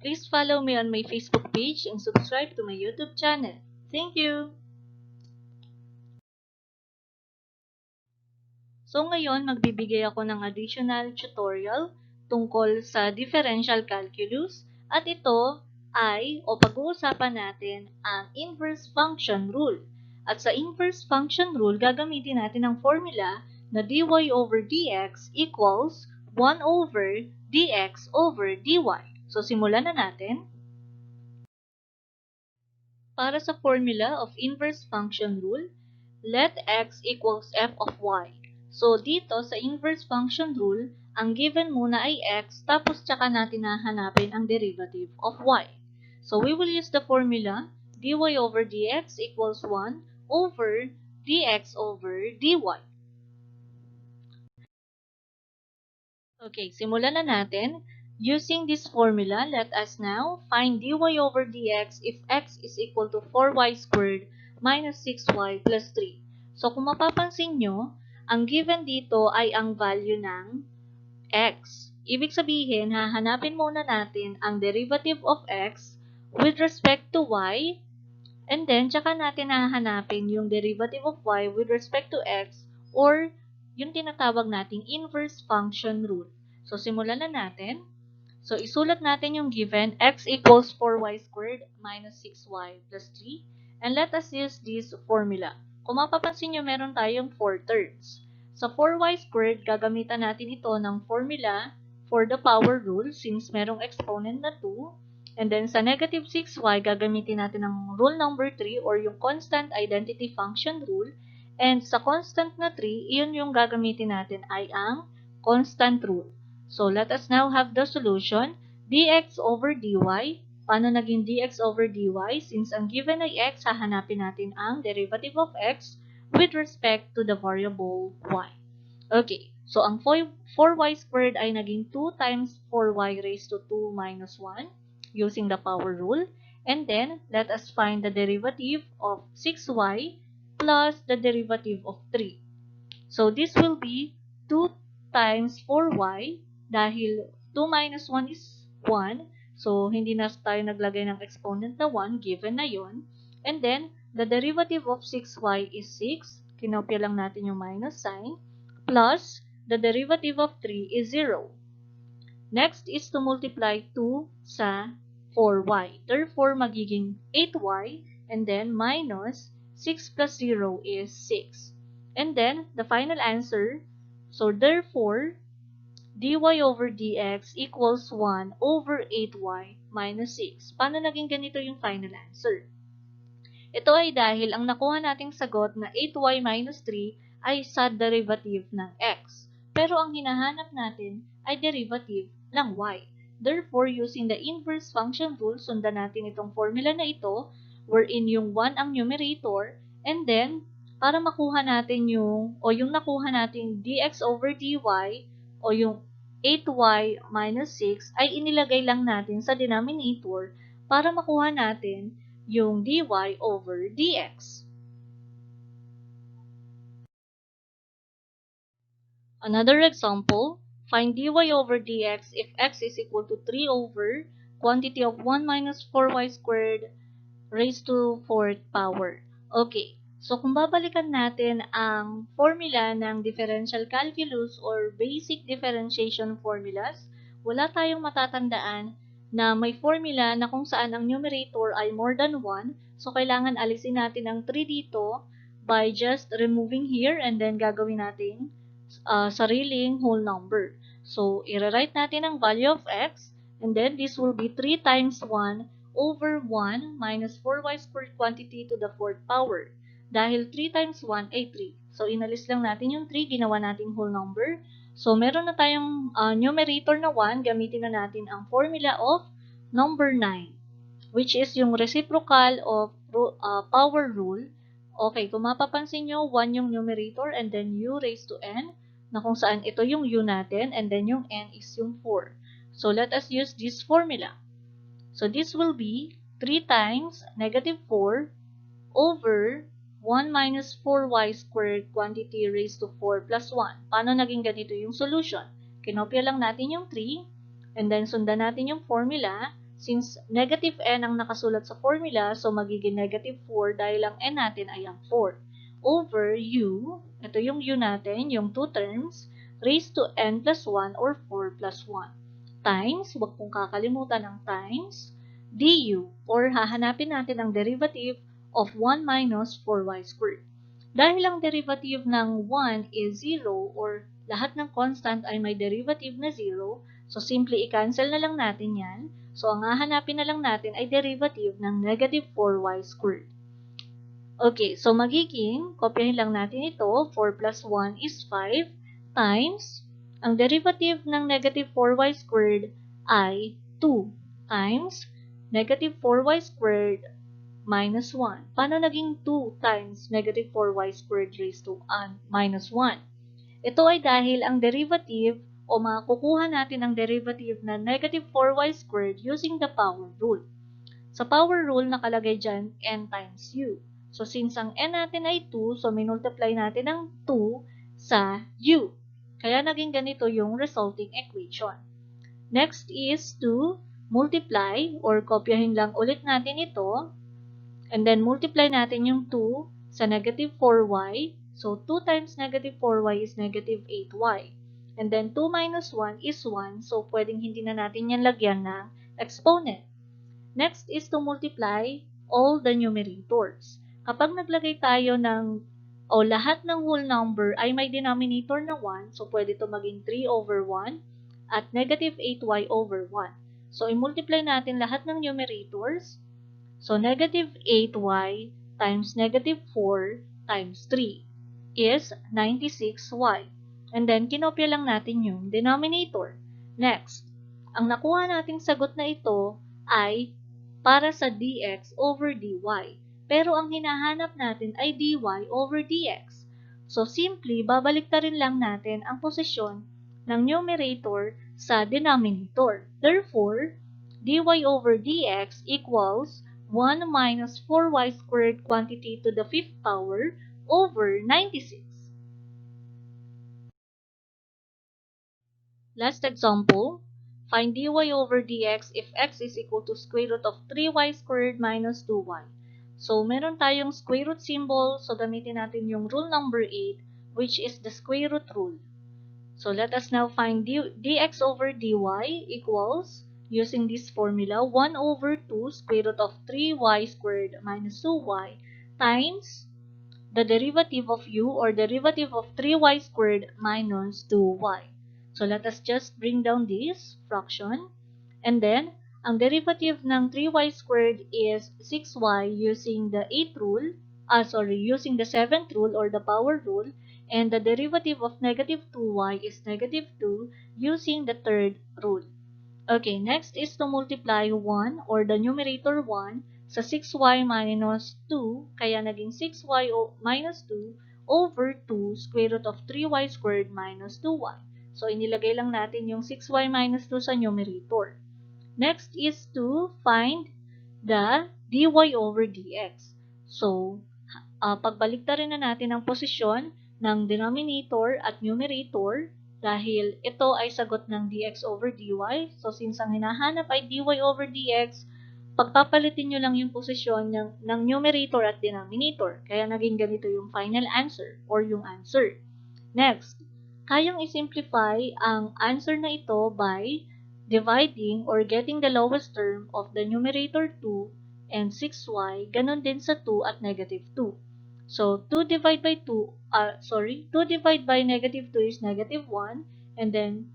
Please follow me on my Facebook page and subscribe to my YouTube channel. Thank you! So ngayon, magbibigay ako ng additional tutorial tungkol sa differential calculus at ito ay pag-uusapan natin ang inverse function rule. At sa inverse function rule, gagamitin natin ang formula na dy over dx equals 1 over dx over dy. So simulan na natin. Para sa formula of inverse function rule, let x equals f of y. So, dito sa inverse function rule, ang given muna ay x, tapos tsaka natin hahanapin ang derivative of y. So, we will use the formula dy over dx equals 1 over dx over dy. Okay, simulan na natin. Using this formula, let us now find dy over dx if x is equal to 4y squared minus 6y plus 3. So, kung mapapansin nyo, ang given dito ay ang value ng x. Ibig sabihin, hahanapin muna natin ang derivative of x with respect to y, and then, tsaka natin hahanapin yung derivative of y with respect to x, or yung tinatawag nating inverse function rule. So, simulan na natin. So, isulat natin yung given, x equals 4y squared minus 6y plus 3. And let us use this formula. Kung mapapansin nyo, meron tayong 4 terms. Sa 4y squared, gagamitan natin ito ng formula for the power rule since merong exponent na 2. And then, sa negative 6y, gagamitin natin ang rule number 3 or yung constant identity function rule. And sa constant na 3, iyon yung gagamitin natin ay ang constant rule. So, let us now have the solution, dx over dy. Paano naging dx over dy? Since ang given ay x, hahanapin natin ang derivative of x with respect to the variable y. Okay, so ang 4y squared ay naging 2 times 4y raised to 2 minus 1 using the power rule. And then, let us find the derivative of 6y plus the derivative of 3. So, this will be 2 times 4y. Dahil 2 minus 1 is 1, so hindi na tayo naglagay ng exponent na 1, given na yon. And then, the derivative of 6y is 6. Kinopya lang natin yung minus sign. Plus, the derivative of 3 is 0. Next is to multiply 2 sa 4y. Therefore, magiging 8y, and then minus 6 plus 0 is 6. And then, the final answer, so therefore, dy over dx equals 1 over 8y minus 6. Paano naging ganito yung final answer? Ito ay dahil ang nakuha nating sagot na 8y minus 3 ay sa derivative ng x. Pero ang hinahanap natin ay derivative ng y. Therefore, using the inverse function rule, sundan natin itong formula na ito, wherein yung 1 ang numerator, and then, para makuha natin yung nakuha natin dx over dy, o yung 8y minus 6 ay inilagay lang natin sa denominator para makuha natin yung dy over dx. Another example, find dy over dx if x is equal to 3 over quantity of 1 minus 4y squared raised to 4th power. Okay. So, kung babalikan natin ang formula ng differential calculus or basic differentiation formulas, wala tayong matatandaan na may formula na kung saan ang numerator ay more than 1. So, kailangan alisin natin ang 3 dito by just removing here and then gagawin natin sariling whole number. So, i-write natin ang value of x and then this will be 3 times 1 over 1 minus 4y squared quantity to the 4th power. Dahil 3 times 1 ay 3. So, inalis lang natin yung 3, ginawa nating whole number. So, meron na tayong numerator na 1, gamitin na natin ang formula of number 9, which is yung reciprocal of power rule. Okay, kung mapapansin nyo, 1 yung numerator and then u raised to n, na kung saan ito yung u natin and then yung n is yung 4. So, let us use this formula. So, this will be 3 times negative 4 over 1 minus 4y squared quantity raised to 4 plus 1. Paano naging ganito yung solution? Kinopya lang natin yung 3, and then sundan natin yung formula. Since negative n ang nakasulat sa formula, so magiging negative 4 dahil ang n natin ay ang 4. Over u, ito yung u natin, yung 2 terms, raised to n plus 1 or 4 plus 1. Times, huwag pong kakalimutan ang times, du, or hahanapin natin ang derivative of 1 minus 4y squared. Dahil ang derivative ng 1 is 0 or lahat ng constant ay may derivative na 0, so simply i-cancel na lang natin yan. So ang hahanapin na lang natin ay derivative ng negative 4y squared. Okay, so magiging, kopyahin lang natin ito, 4 plus 1 is 5 times, ang derivative ng negative 4y squared ay 2 times negative 4y squared minus 1. Paano naging 2 times negative 4y squared raised to minus 1? Ito ay dahil ang derivative o makukuha natin ang derivative na negative 4y squared using the power rule. Sa power rule, nakalagay dyan n times u. So, since ang n natin ay 2, so minultiply natin ang 2 sa u. Kaya naging ganito yung resulting equation. Next is to multiply or kopyahin lang ulit natin ito. And then, multiply natin yung 2 sa negative 4y. So, 2 times negative 4y is negative 8y. And then, 2 minus 1 is 1. So, pwedeng hindi na natin yan lagyan ng exponent. Next is to multiply all the numerators. Kapag naglagay tayo ng, o lahat ng whole number ay may denominator na 1, so pwede ito maging 3 over 1 at negative 8y over 1. So, i-multiply natin lahat ng numerators. So, negative 8y times negative 4 times 3 is 96y. And then, kinopya lang natin yung denominator. Next, ang nakuha nating sagot na ito ay para sa dx over dy. Pero ang hinahanap natin ay dy over dx. So, simply, babaliktarin lang natin ang posisyon ng numerator sa denominator. Therefore, dy over dx equals 1 minus 4y squared quantity to the 5th power over 96. Last example, find dy over dx if x is equal to square root of 3y squared minus 2y. So, meron tayong square root symbol, so gamitin natin yung rule number 8, which is the square root rule. So, let us now find dx over dy equals, using this formula, 1 over 2 square root of 3y squared minus 2y times the derivative of u or derivative of 3y squared minus 2y. So, let us just bring down this fraction. And then, ang derivative ng 3y squared is 6y using the 8th rule, using the 7th rule or the power rule. And the derivative of negative 2y is negative 2 using the 3rd rule. Okay, next is to multiply 1 or the numerator 1 sa 6y minus 2, kaya naging 6y minus 2 over 2 square root of 3y squared minus 2y. So, inilagay lang natin yung 6y minus 2 sa numerator. Next is to find the dy over dx. So, pagbaliktarin na natin ang posisyon ng denominator at numerator dahil ito ay sagot ng dx over dy. So, since ang hinahanap ay dy over dx, pagpapalitin nyo lang yung posisyon ng numerator at denominator. Kaya naging ganito yung final answer or yung answer. Next, kayang isimplify ang answer na ito by dividing or getting the lowest term of the numerator 2 and 6y, ganun din sa 2 at negative 2. So, 2 divided by 2 divided by negative 2 is negative 1, and then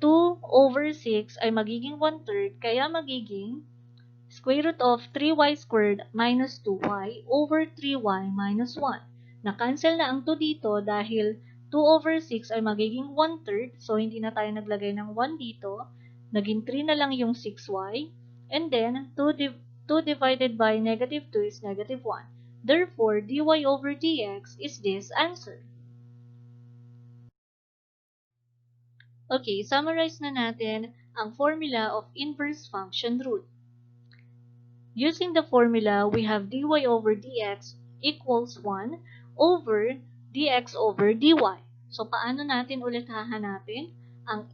2 over 6 ay magiging 1/3, kaya magiging square root of 3y squared minus 2y over 3y minus 1. Na-cancel na ang 2 dito dahil 2 over 6 ay magiging 1/3, so hindi na tayo naglagay ng 1 dito. Naging 3 na lang yung 6y, and then 2 divided by negative 2 is negative 1. Therefore, dy over dx is this answer. Okay, summarize na natin ang formula of inverse function rule. Using the formula, we have dy over dx equals 1 over dx over dy. So, paano natin ulit hahanapin ang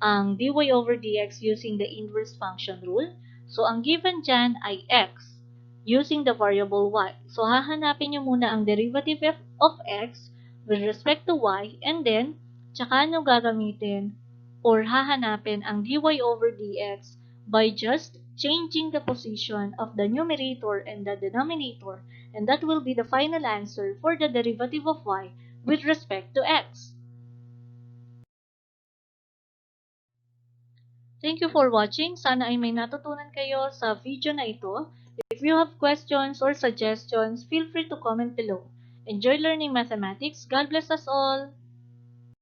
ang dy over dx using the inverse function rule. So, ang given dyan ay x using the variable y. So, hahanapin nyo muna ang derivative of x with respect to y, and then, tsaka nyo gagamitin or hahanapin ang dy over dx by just changing the position of the numerator and the denominator, and that will be the final answer for the derivative of y with respect to x. Thank you for watching. Sana ay may natutunan kayo sa video na ito. If you have questions or suggestions, feel free to comment below. Enjoy learning mathematics. God bless us all!